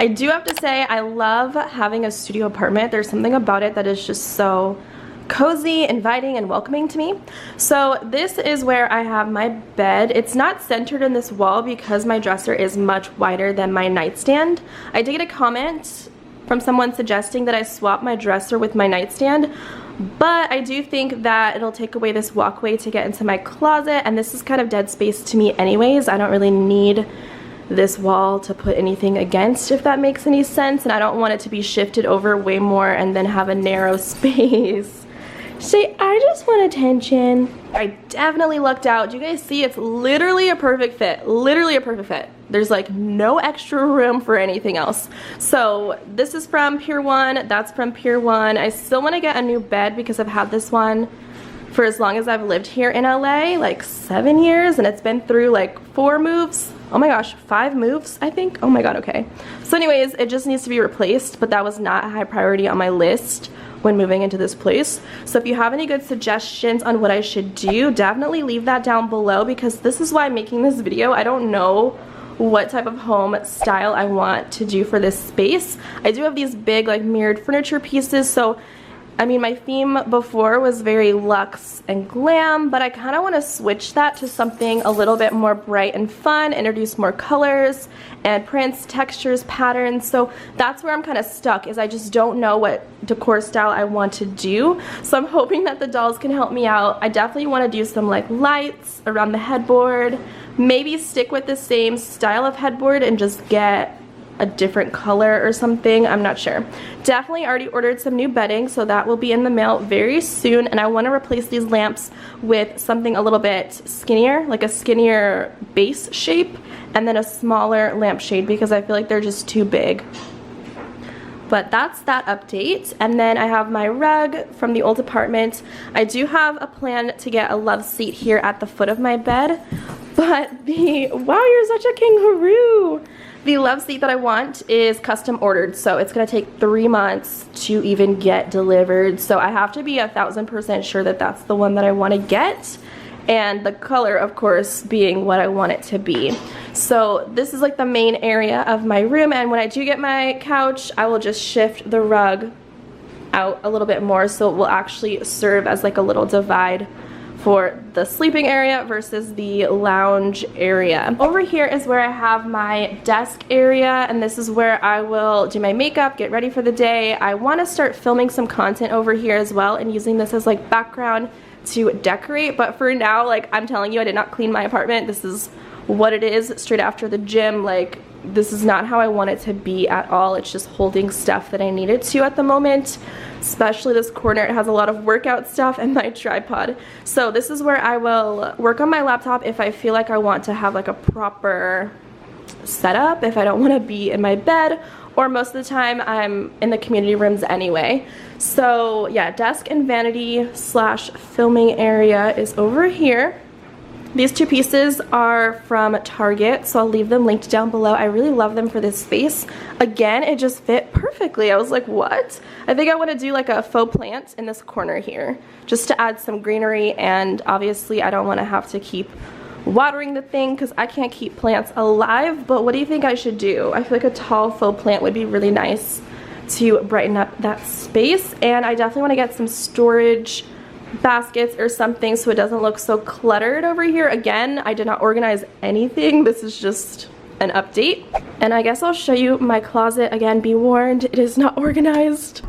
I do have to say I love having a studio apartment. There's something about it that is just so cozy, inviting, and welcoming to me. So this is where I have my bed. It's not centered in this wall because my dresser is much wider than my nightstand. I did get a comment from someone suggesting that I swap my dresser with my nightstand, but I do think that it'll take away this walkway to get into my closet, and this is kind of dead space to me anyways. I don't really need this wall to put anything against, if that makes any sense, and I don't want it to be shifted over way more and then have a narrow space. Say, I just want attention. I definitely lucked out. Do you guys see? It's literally a perfect fit. Literally a perfect fit. There's like no extra room for anything else. So this is from Pier 1. That's from Pier 1. I still want to get a new bed because I've had this one for as long as I've lived here in LA, like 7 years, and it's been through like 4 moves. Oh my gosh, 5 moves, I think. Oh my god, okay. So anyways, it just needs to be replaced, but that was not a high priority on my list when moving into this place. So if you have any good suggestions on what I should do, definitely leave that down below, because this is why I'm making this video. I don't know what type of home style I want to do for this space. I do have these big like mirrored furniture pieces, so I mean, my theme before was very luxe and glam, but I kind of want to switch that to something a little bit more bright and fun, introduce more colors and prints, textures, patterns. So that's where I'm kind of stuck, is I just don't know what decor style I want to do. So I'm hoping that the dolls can help me out. I definitely want to do some like lights around the headboard, maybe stick with the same style of headboard and just get a different color or something. I'm not sure. Definitely already ordered some new bedding, so that will be in the mail very soon, and I want to replace these lamps with something a little bit skinnier, like a skinnier base shape, and then a smaller lampshade because I feel like they're just too big. But that's that update. And then I have my rug from the old apartment. I do have a plan to get a love seat here at the foot of my bed, but wow, you're such a kangaroo. The love seat that I want is custom ordered, so it's gonna take 3 months to even get delivered. So I have to be 1000% sure that that's the one that I want to get, and the color, of course, being what I want it to be. So this is like the main area of my room, and when I do get my couch, I will just shift the rug out a little bit more so it will actually serve as like a little divide for the sleeping area versus the lounge area. Over here is where I have my desk area, and this is where I will do my makeup, get ready for the day. I want to start filming some content over here as well and using this as like background to decorate, but for now, like I'm telling you, I did not clean my apartment. This is what it is straight after the gym. Like, this is not how I want it to be at all. It's just holding stuff that I needed to at the moment, especially this corner. It has a lot of workout stuff and my tripod. So this is where I will work on my laptop if I feel like I want to have like a proper setup, if I don't want to be in my bed, or most of the time I'm in the community rooms anyway. So yeah, desk and vanity slash filming area is over here. These 2 pieces are from Target, so I'll leave them linked down below. I really love them for this space. Again, it just fit perfectly. I was like, what? I think I want to do like a faux plant in this corner here, just to add some greenery, and obviously I don't want to have to keep watering the thing because I can't keep plants alive, but what do you think I should do? I feel like a tall faux plant would be really nice to brighten up that space, and I definitely want to get some storage baskets or something so it doesn't look so cluttered over here. Again, I did not organize anything. This is just an update. And I guess I'll show you my closet again. Be warned, it is not organized.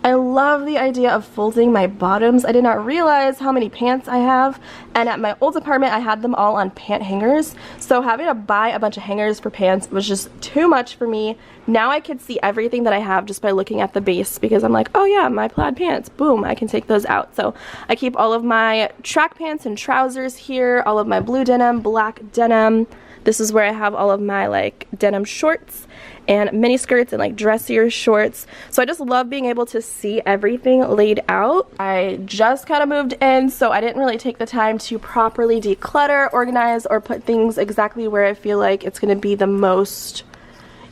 I love the idea of folding my bottoms. I did not realize how many pants I have, and at my old apartment I had them all on pant hangers, so having to buy a bunch of hangers for pants was just too much for me. Now I can see everything that I have just by looking at the base, because I'm like, oh yeah, my plaid pants, boom, I can take those out. So I keep all of my track pants and trousers here, all of my blue denim, black denim, This is where I have all of my like denim shorts and mini skirts and like dressier shorts. So I just love being able to see everything laid out. I just kind of moved in, so I didn't really take the time to properly declutter, organize, or put things exactly where I feel like it's going to be the most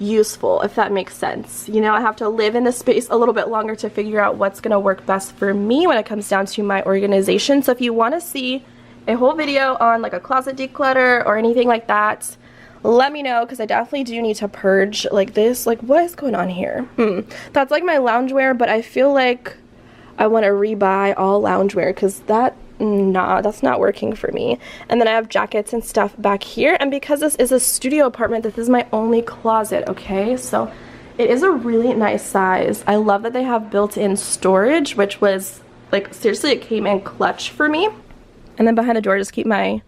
useful, if that makes sense. You know, I have to live in the space a little bit longer to figure out what's going to work best for me when it comes down to my organization. So if you want to see a whole video on like a closet declutter or anything like that, let me know, because I definitely do need to purge like this. Like, what is going on here? That's like my loungewear, but I feel like I want to rebuy all loungewear because that's not working for me. And then I have jackets and stuff back here, and because this is a studio apartment, this is my only closet, okay? So it is a really nice size. I love that they have built-in storage, which was like, seriously, it came in clutch for me. And then behind the door, just keep my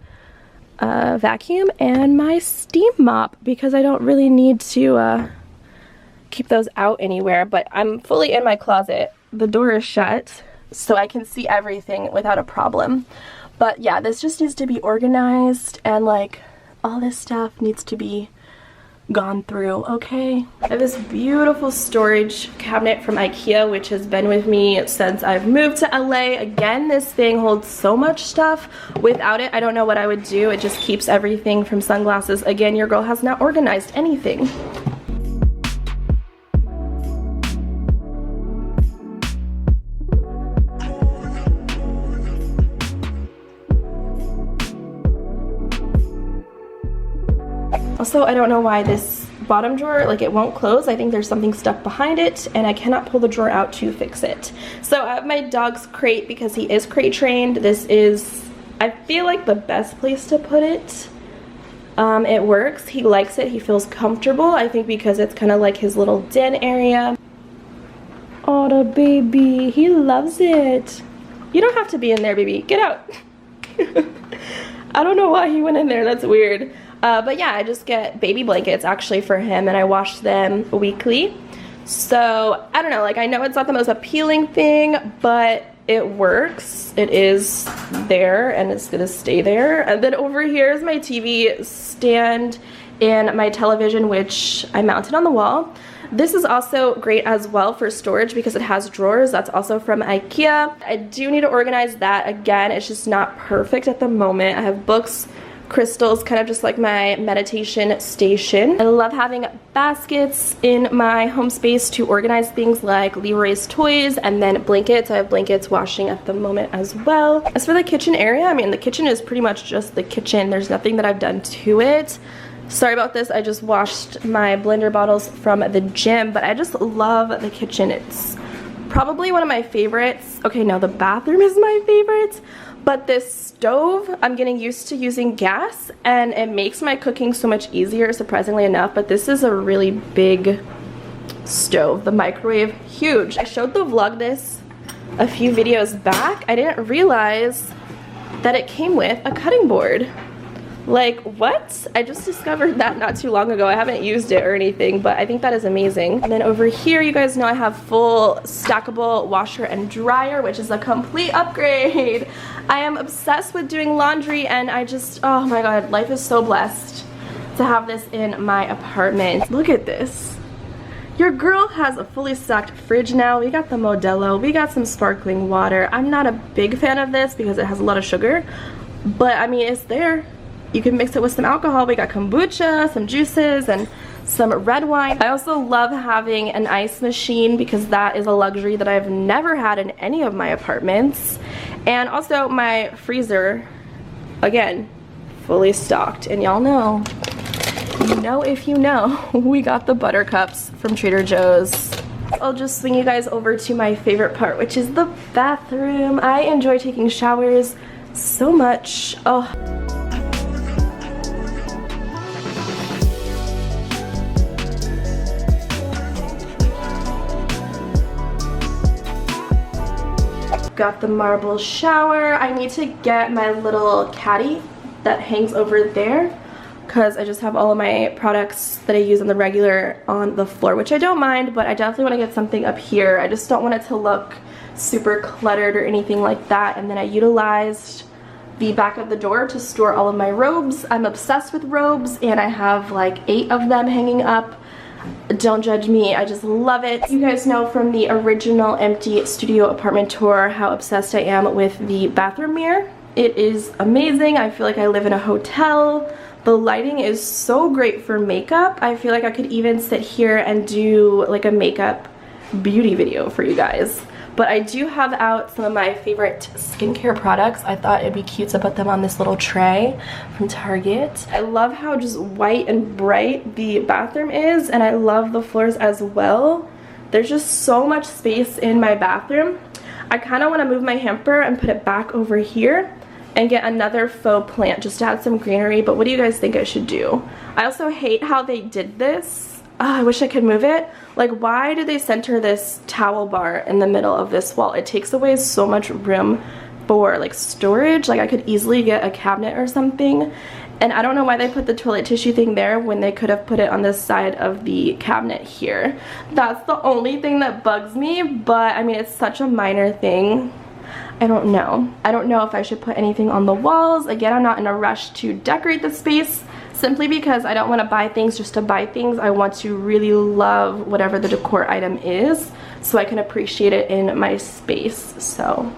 vacuum and my steam mop, because I don't really need to keep those out anywhere. But I'm fully in my closet. The door is shut, so I can see everything without a problem. But yeah, this just needs to be organized, and like all this stuff needs to be gone through, okay? I have this beautiful storage cabinet from IKEA, which has been with me since I've moved to LA. Again, this thing holds so much stuff. Without it, I don't know what I would do. It just keeps everything from sunglasses. Again, your girl has not organized anything. Also, I don't know why this bottom drawer, like, it won't close. I think there's something stuck behind it, and I cannot pull the drawer out to fix it. So I have my dog's crate because he is crate trained. This is, I feel like, the best place to put it. It works. He likes it. He feels comfortable. I think because it's kind of like his little den area. Oh, the baby. He loves it. You don't have to be in there, baby. Get out. I don't know why he went in there. That's weird. But yeah, I just get baby blankets actually for him, and I wash them weekly. So I don't know, like, I know it's not the most appealing thing, but it works. It is there, and it's gonna stay there. And then over here is my TV stand and my television, which I mounted on the wall. This is also great as well for storage because it has drawers. That's also from IKEA. I do need to organize that. Again, it's just not perfect at the moment. I have books, crystals, kind of just like my meditation station. I love having baskets in my home space to organize things like Leroy's toys, and then blankets. I have blankets washing at the moment as well. As for the kitchen area, I mean, the kitchen is pretty much just the kitchen. There's nothing that I've done to it. Sorry about this, I just washed my blender bottles from the gym, but I just love the kitchen. It's probably one of my favorites. Okay, no, the bathroom is my favorite, but this stove, I'm getting used to using gas, and it makes my cooking so much easier, surprisingly enough. But this is a really big stove. The microwave, huge. I showed the vlog this a few videos back. I didn't realize that it came with a cutting board. Like, what? I just discovered that not too long ago. I haven't used it or anything, but I think that is amazing. And then over here, you guys know I have full stackable washer and dryer, which is a complete upgrade. I am obsessed with doing laundry, and I just, oh my god, life is so blessed to have this in my apartment. Look at this. Your girl has a fully stocked fridge now. We got the Modelo. We got some sparkling water. I'm not a big fan of this because it has a lot of sugar, but I mean, it's there. You can mix it with some alcohol. We got kombucha, some juices, and some red wine. I also love having an ice machine because that is a luxury that I've never had in any of my apartments. And also my freezer, again, fully stocked. And y'all know, you know if you know, we got the buttercups from Trader Joe's. I'll just swing you guys over to my favorite part, which is the bathroom. I enjoy taking showers so much. Oh. Got the marble shower. I need to get my little caddy that hangs over there because I just have all of my products that I use on the regular on the floor, which I don't mind, but I definitely want to get something up here. I just don't want it to look super cluttered or anything like that. And then I utilized the back of the door to store all of my robes. I'm obsessed with robes, and I have like 8 of them hanging up. Don't judge me, I just love it. You guys know from the original empty studio apartment tour how obsessed I am with the bathroom mirror. It is amazing. I feel like I live in a hotel. The lighting is so great for makeup. I feel like I could even sit here and do like a makeup beauty video for you guys. But I do have out some of my favorite skincare products. I thought it'd be cute to put them on this little tray from Target. I love how just white and bright the bathroom is, and I love the floors as well. There's just so much space in my bathroom. I kind of want to move my hamper and put it back over here and get another faux plant just to add some greenery, but what do you guys think I should do? I also hate how they did this. Oh, I wish I could move it. Like, why do they center this towel bar in the middle of this wall? It takes away so much room for like storage. Like, I could easily get a cabinet or something. And I don't know why they put the toilet tissue thing there when they could have put it on this side of the cabinet here. That's the only thing that bugs me, but I mean, it's such a minor thing. I don't know. I don't know if I should put anything on the walls. Again, I'm not in a rush to decorate the space, simply because I don't want to buy things just to buy things. I want to really love whatever the decor item is so I can appreciate it in my space. So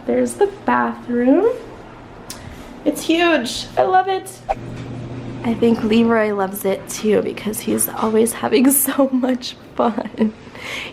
there's the bathroom. It's huge. I love it. I think Leroy loves it too because he's always having so much fun.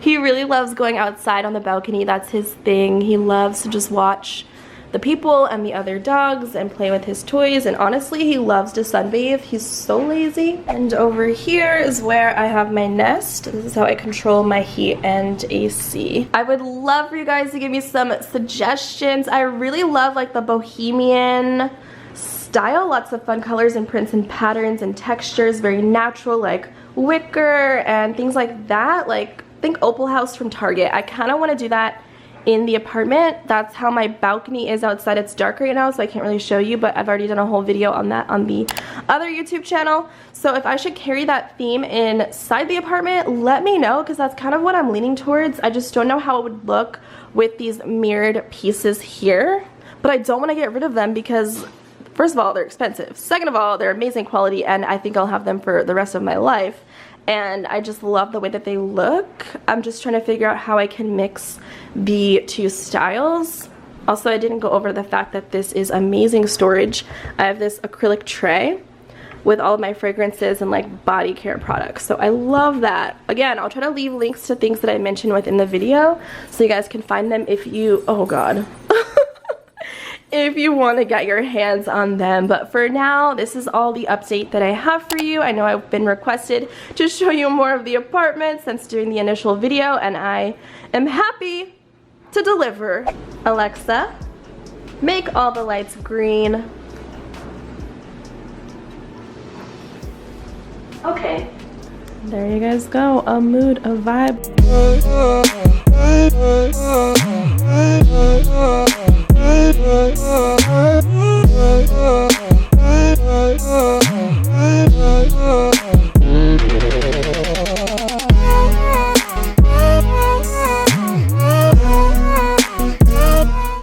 He really loves going outside on the balcony. That's his thing. He loves to just watch the people and the other dogs and play with his toys, and honestly he loves to sunbathe. He's so lazy. And over here is where I have my nest. This is how I control my heat and AC. I would love for you guys to give me some suggestions. I really love like the bohemian style, lots of fun colors and prints and patterns and textures, very natural, like wicker and things like that. Like, think Opal House from Target. I kind of want to do that in the apartment. That's how my balcony is outside. It's dark right now, so I can't really show you, but I've already done a whole video on that on the other YouTube channel. So if I should carry that theme inside the apartment, let me know, because that's kind of what I'm leaning towards. I just don't know how it would look with these mirrored pieces here, but I don't want to get rid of them because first of all, they're expensive. Second of all, they're amazing quality, and I think I'll have them for the rest of my life. And I just love the way that they look. I'm just trying to figure out how I can mix the two styles. Also, I didn't go over the fact that this is amazing storage. I have this acrylic tray with all of my fragrances and like body care products. So I love that. Again, I'll try to leave links to things that I mentioned within the video so you guys can find them if you, oh God. If you want to get your hands on them. But for now, this is all the update that I have for you. I know I've been requested to show you more of the apartment since doing the initial video, and I am happy to deliver. Alexa, make all the lights green. Okay. There you guys go. A mood, a vibe.